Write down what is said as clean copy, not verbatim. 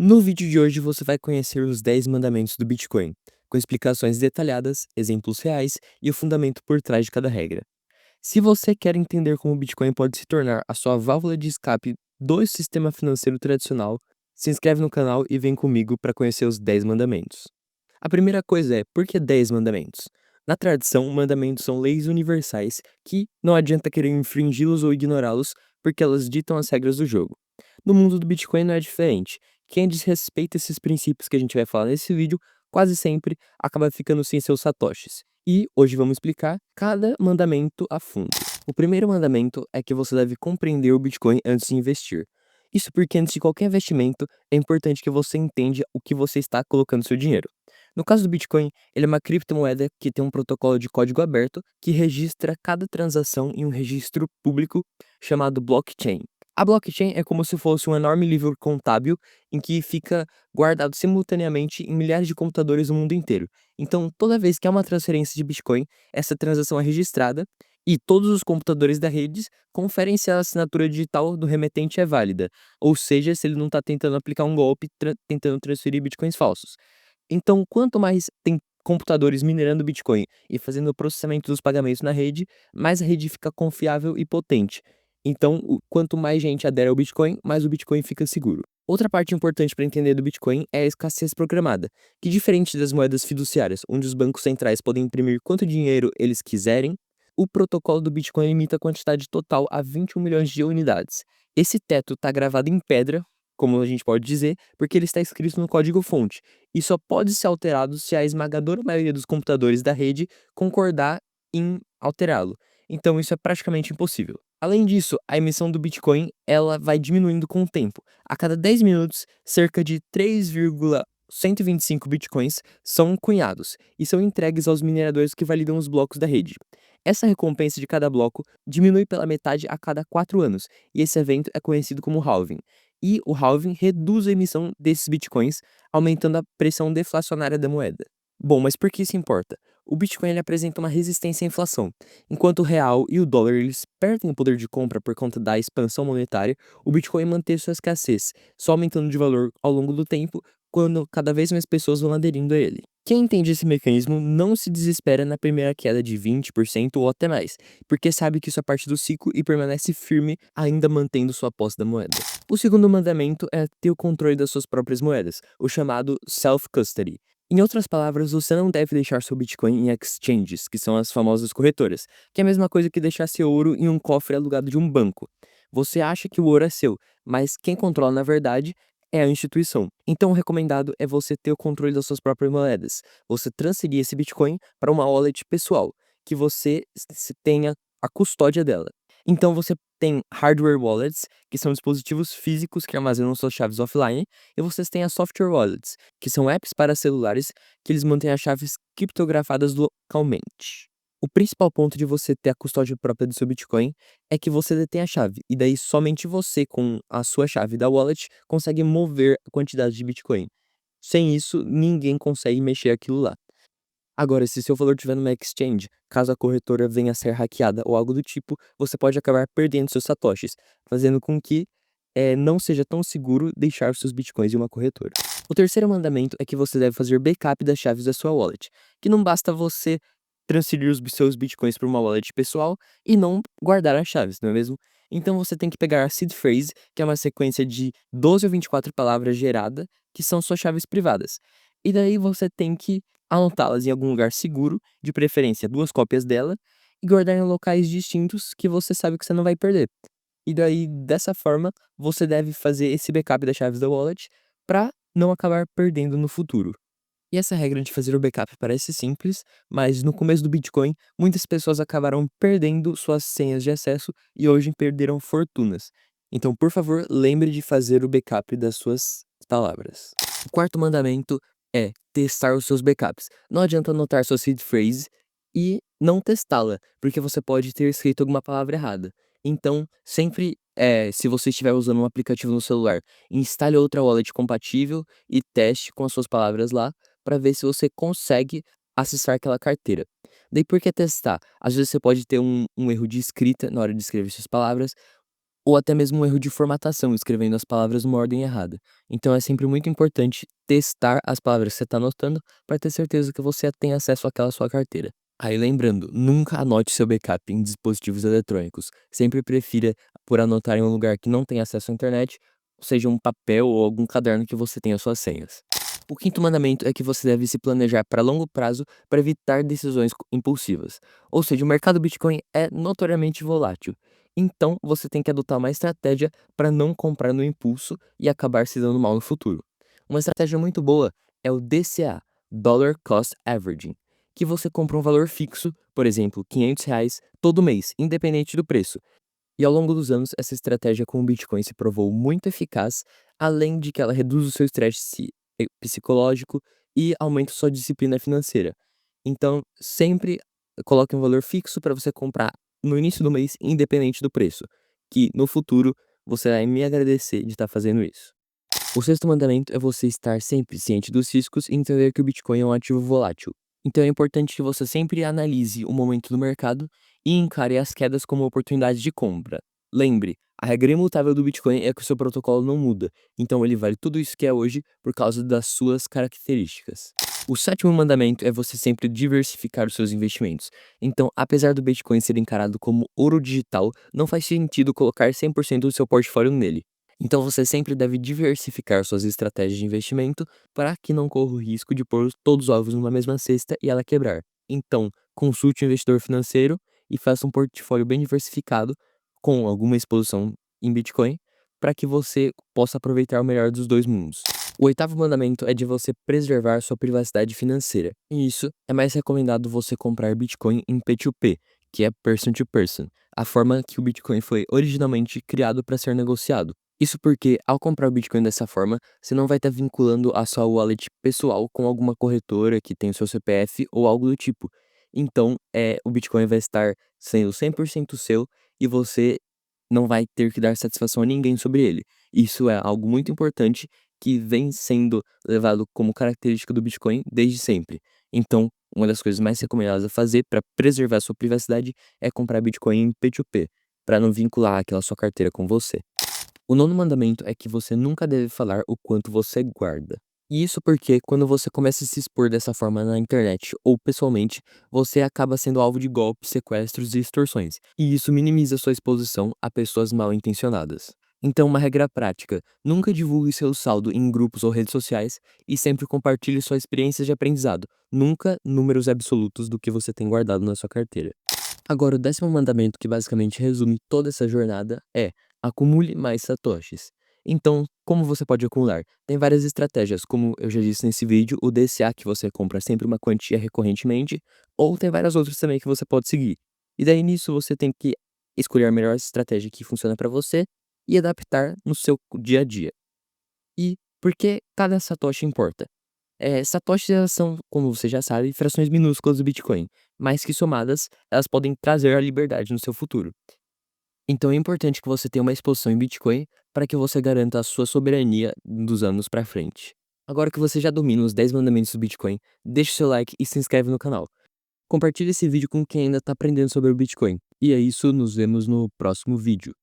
No vídeo de hoje você vai conhecer os 10 mandamentos do Bitcoin, com explicações detalhadas, exemplos reais e o fundamento por trás de cada regra. Se você quer entender como o Bitcoin pode se tornar a sua válvula de escape do sistema financeiro tradicional, se inscreve no canal e vem comigo para conhecer os 10 mandamentos. A primeira coisa é, por que 10 mandamentos? Na tradição, mandamentos são leis universais que não adianta querer infringi-los ou ignorá-los, porque elas ditam as regras do jogo. No mundo do Bitcoin não é diferente. Quem desrespeita esses princípios que a gente vai falar nesse vídeo, quase sempre acaba ficando sem seus satoshis. E hoje vamos explicar cada mandamento a fundo. O primeiro mandamento é que você deve compreender o Bitcoin antes de investir. Isso porque antes de qualquer investimento, é importante que você entenda o que você está colocando seu dinheiro. No caso do Bitcoin, ele é uma criptomoeda que tem um protocolo de código aberto que registra cada transação em um registro público chamado blockchain. A blockchain é como se fosse um enorme livro contábil em que fica guardado simultaneamente em milhares de computadores no mundo inteiro. Então, toda vez que há uma transferência de Bitcoin, essa transação é registrada e todos os computadores da rede conferem se a assinatura digital do remetente é válida, ou seja, se ele não está tentando aplicar um golpe tentando transferir Bitcoins falsos. Então, quanto mais tem computadores minerando Bitcoin e fazendo o processamento dos pagamentos na rede, mais a rede fica confiável e potente. Então, quanto mais gente adere ao Bitcoin, mais o Bitcoin fica seguro. Outra parte importante para entender do Bitcoin é a escassez programada, que diferente das moedas fiduciárias, onde os bancos centrais podem imprimir quanto dinheiro eles quiserem, o protocolo do Bitcoin limita a quantidade total a 21 milhões de unidades. Esse teto está gravado em pedra, como a gente pode dizer, porque ele está escrito no código-fonte, e só pode ser alterado se a esmagadora maioria dos computadores da rede concordar em alterá-lo. Então isso é praticamente impossível. Além disso, a emissão do Bitcoin ela vai diminuindo com o tempo. A cada 10 minutos, cerca de 3,125 Bitcoins são cunhados e são entregues aos mineradores que validam os blocos da rede. Essa recompensa de cada bloco diminui pela metade a cada 4 anos, e esse evento é conhecido como halving. E o halving reduz a emissão desses bitcoins, aumentando a pressão deflacionária da moeda. Bom, mas por que isso importa? O Bitcoin ele apresenta uma resistência à inflação. Enquanto o real e o dólar eles perdem o poder de compra por conta da expansão monetária, o Bitcoin mantém sua escassez, só aumentando de valor ao longo do tempo, quando cada vez mais pessoas vão aderindo a ele. Quem entende esse mecanismo não se desespera na primeira queda de 20% ou até mais, porque sabe que isso é parte do ciclo e permanece firme, ainda mantendo sua posse da moeda. O segundo mandamento é ter o controle das suas próprias moedas, o chamado self-custody. Em outras palavras, você não deve deixar seu Bitcoin em exchanges, que são as famosas corretoras, que é a mesma coisa que deixar seu ouro em um cofre alugado de um banco. Você acha que o ouro é seu, mas quem controla na verdade é a instituição. Então, o recomendado é você ter o controle das suas próprias moedas. Você transferir esse Bitcoin para uma wallet pessoal, que você tenha a custódia dela. Então, você tem hardware wallets, que são dispositivos físicos que armazenam suas chaves offline, e vocês têm as software wallets, que são apps para celulares que eles mantêm as chaves criptografadas localmente. O principal ponto de você ter a custódia própria do seu Bitcoin é que você detém a chave, e daí somente você, com a sua chave da wallet, consegue mover a quantidade de Bitcoin. Sem isso, ninguém consegue mexer aquilo lá. Agora, se seu valor estiver numa exchange, caso a corretora venha a ser hackeada ou algo do tipo, você pode acabar perdendo seus satoshis, fazendo com que não seja tão seguro deixar seus bitcoins em uma corretora. O terceiro mandamento é que você deve fazer backup das chaves da sua wallet, que não basta você transferir os seus bitcoins para uma wallet pessoal e não guardar as chaves, não é mesmo? Então você tem que pegar a seed phrase, que é uma sequência de 12 ou 24 palavras gerada, que são suas chaves privadas. E daí você tem que anotá-las em algum lugar seguro, de preferência 2 cópias dela, e guardar em locais distintos que você sabe que você não vai perder. E daí, dessa forma, você deve fazer esse backup das chaves da wallet para não acabar perdendo no futuro. E essa regra de fazer o backup parece simples, mas no começo do Bitcoin, muitas pessoas acabaram perdendo suas senhas de acesso e hoje perderam fortunas. Então, por favor, lembre de fazer o backup das suas palavras. O quarto mandamento é testar os seus backups. Não adianta anotar sua seed phrase e não testá-la, porque você pode ter escrito alguma palavra errada. Então, sempre, se você estiver usando um aplicativo no celular, instale outra wallet compatível e teste com as suas palavras lá, para ver se você consegue acessar aquela carteira. Daí por que testar? Às vezes você pode ter um erro de escrita na hora de escrever suas palavras, ou até mesmo um erro de formatação, escrevendo as palavras numa ordem errada. Então é sempre muito importante testar as palavras que você está anotando para ter certeza que você tem acesso àquela sua carteira. Aí lembrando, nunca anote seu backup em dispositivos eletrônicos. Sempre prefira por anotar em um lugar que não tem acesso à internet, seja um papel ou algum caderno que você tenha suas senhas. O quinto mandamento é que você deve se planejar para longo prazo para evitar decisões impulsivas. Ou seja, o mercado Bitcoin é notoriamente volátil. Então, você tem que adotar uma estratégia para não comprar no impulso e acabar se dando mal no futuro. Uma estratégia muito boa é o DCA, Dollar Cost Averaging, que você compra um valor fixo, por exemplo, R$ 500, todo mês, independente do preço. E ao longo dos anos, essa estratégia com o Bitcoin se provou muito eficaz, além de que ela reduz o seu estresse psicológico e aumenta sua disciplina financeira. Então, sempre coloque um valor fixo para você comprar no início do mês, independente do preço, que no futuro você vai me agradecer de estar fazendo isso. O sexto mandamento é você estar sempre ciente dos riscos e entender que o Bitcoin é um ativo volátil. Então é importante que você sempre analise o momento do mercado e encare as quedas como oportunidades de compra. Lembre, a regra imutável do Bitcoin é que o seu protocolo não muda, então ele vale tudo isso que é hoje por causa das suas características. O sétimo mandamento é você sempre diversificar os seus investimentos. Então, apesar do Bitcoin ser encarado como ouro digital, não faz sentido colocar 100% do seu portfólio nele. Então você sempre deve diversificar suas estratégias de investimento para que não corra o risco de pôr todos os ovos numa mesma cesta e ela quebrar. Então, consulte um investidor financeiro e faça um portfólio bem diversificado com alguma exposição em Bitcoin para que você possa aproveitar o melhor dos dois mundos. O oitavo mandamento é de você preservar sua privacidade financeira. E isso é mais recomendado você comprar Bitcoin em P2P, que é person to person, a forma que o Bitcoin foi originalmente criado para ser negociado. Isso porque, ao comprar o Bitcoin dessa forma, você não vai estar vinculando a sua wallet pessoal com alguma corretora que tem o seu CPF ou algo do tipo. Então, o Bitcoin vai estar sendo 100% seu e você não vai ter que dar satisfação a ninguém sobre ele. Isso é algo muito importante que vem sendo levado como característica do Bitcoin desde sempre. Então, uma das coisas mais recomendadas a fazer para preservar sua privacidade é comprar Bitcoin em P2P, para não vincular aquela sua carteira com você. O nono mandamento é que você nunca deve falar o quanto você guarda. E isso porque quando você começa a se expor dessa forma na internet ou pessoalmente, você acaba sendo alvo de golpes, sequestros e extorsões. E isso minimiza sua exposição a pessoas mal intencionadas. Então, uma regra prática: nunca divulgue seu saldo em grupos ou redes sociais e sempre compartilhe suas experiências de aprendizado, nunca números absolutos do que você tem guardado na sua carteira. Agora, o décimo mandamento, que basicamente resume toda essa jornada, é: acumule mais satoshis. Então, como você pode acumular? Tem várias estratégias, como eu já disse nesse vídeo, o DCA, que você compra sempre uma quantia recorrentemente, ou tem várias outras também que você pode seguir. E daí nisso você tem que escolher a melhor estratégia que funciona para você e adaptar no seu dia a dia. E por que cada satoshi importa? Satoshis elas são, como você já sabe, frações minúsculas do Bitcoin, mas que somadas, elas podem trazer a liberdade no seu futuro. Então é importante que você tenha uma exposição em Bitcoin para que você garanta a sua soberania dos anos para frente. Agora que você já domina os 10 mandamentos do Bitcoin, deixe seu like e se inscreve no canal. Compartilhe esse vídeo com quem ainda está aprendendo sobre o Bitcoin. E é isso, nos vemos no próximo vídeo.